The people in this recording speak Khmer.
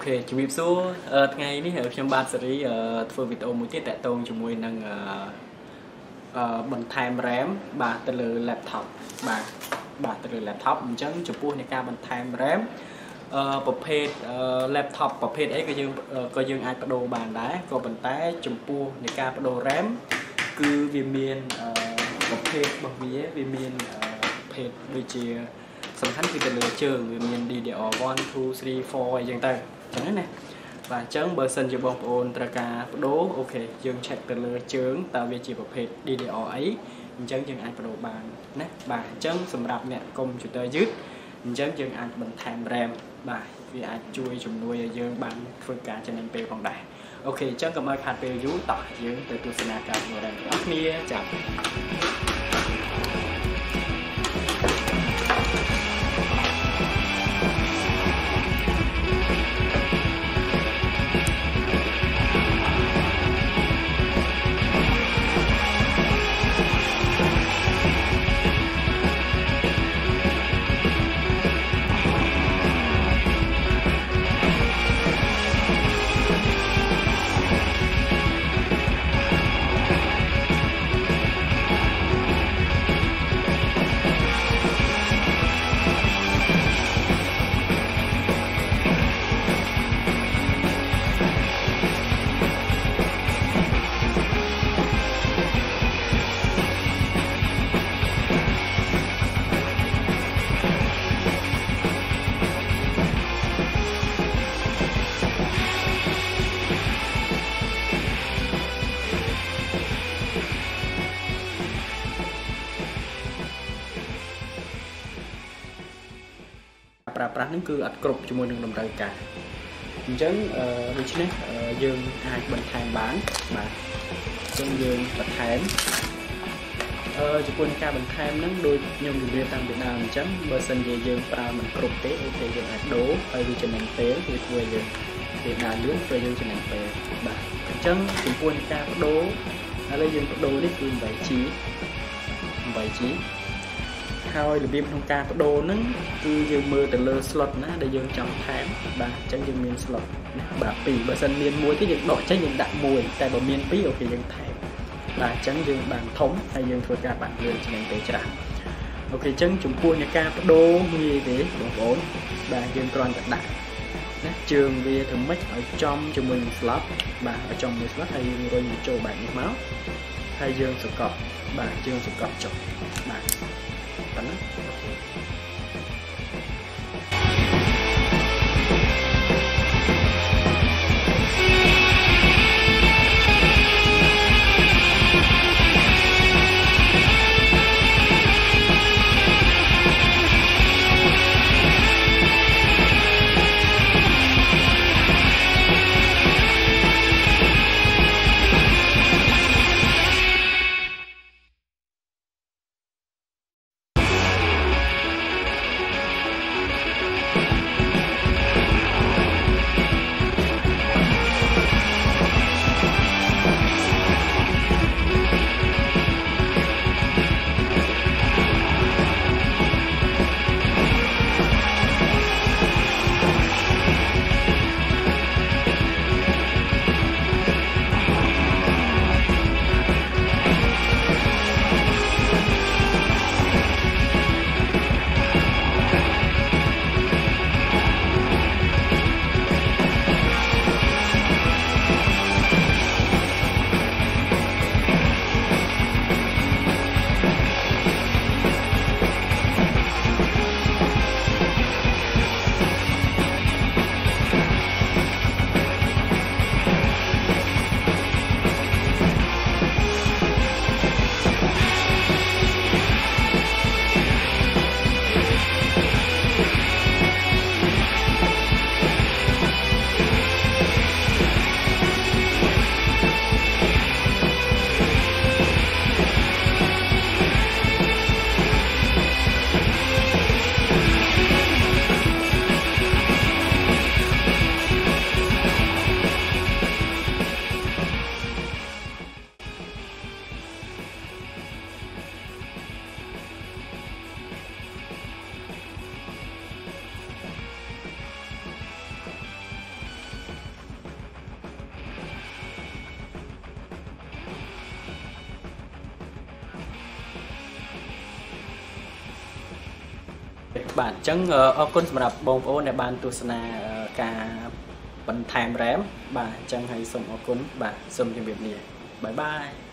Ok, chú bịp số ngày ní ở trong ban xử lý phơi video một tiết tại tôn chúng môi năng bằng time RAM bà từ lừa laptop bà từ lừa laptop chẳng chụp buônในการบันทายRAM ประเภท laptop ประเภทấyก็ยังអាចបដូរបានដែរក៏ប៉ុន្តែចំពោះនៃការបដូរ RAM គឺវាមានប្រភេទរបស់វាមានប្រភេទដូចជាសំខាន់គឺទៅលើជើងវាមាន DDR1 2 3 4អីចឹងទៅចឹងណាបាទអញ្ចឹងបើសិនជាបងប្អូនត្រូវការបដូរអូខេយើង check ទៅលើជើងតើវាជាប្រភេទ DDR អីអញ្ចឹងយើងអាចបដូរបានណាបាទអញ្ចឹងសម្រាប់អ្នកកុំព្យូទ័រយឺតអញ្ចឹងយើងអាចបន្ថែម RAM បាទវាអាចជួយជំនួយឲ្យយើងបានធ្វើការចំណេញពេលផងដែរអូខេអញ្ចឹងកុំឲ្យខាតពេលយូរតោះយើងទៅទស្សនាការបដូរ RAM ទាំងអស់គ្នាចាំប្រាស់នឹងគឺអត់គ្រប់ជាមួយនឹងតម្រូវការអញ្ចឹងដូច្នេះយើងអាចបន្ថែមបានបាទអញ្ចឹងយើងបន្ថែមចំពោះការបន្ថែមហ្នឹងដូចខ្ញុំនិយាយតាំងពីដើមអញ្ចឹងបើសិនជាយើងប្រើមិនគ្រប់ទេអូខេយើងអាចដូរហើយវាចំណេញពេលវាធ្វើឲ្យយើងវាដើរលឿនធ្វើយើងចំណេញពេលបាទអញ្ចឹងចំពោះការបដូរឥឡូវយើងបដូរនេះគឺ 8G ហើយរបៀបក្នុងការបដូរហ្នឹងគឺយើងមើលទៅលើ slot ណាដែលយើងចង់ថែមបាទអញ្ចឹងយើងមាន slot ណាបាទ2បើសិនមាន1ទេយើងដកចេញយើងដាក់1តែបើមាន2អូខេយើងថែមបាទអញ្ចឹងយើងបានធំហើយយើងធ្វើការបានលឿនចំណេញពេលច្រើនអូខេអញ្ចឹងចំពោះនៃការបដូរងាយទេបងប្អូនបាទយើងគ្រាន់តែដាក់ណាជើងវាធ្វើម៉េចឲ្យចំជាមួយនឹង slot បាទឲ្យចំមួយ slot ហើយយើងរុញចូលបែបនេះមកហើយយើងសកត់បាទយើងសកត់ចុះបាទប៉ុណ្ណឹង បាទអញ្ចឹងអរគុណសម្រាប់បងប្អូនដែលបានទស្សនាការបន្ថែម RAM បាទអញ្ចឹងហើយសូមអរគុណបាទសូមជម្រាបលាបាយបាយ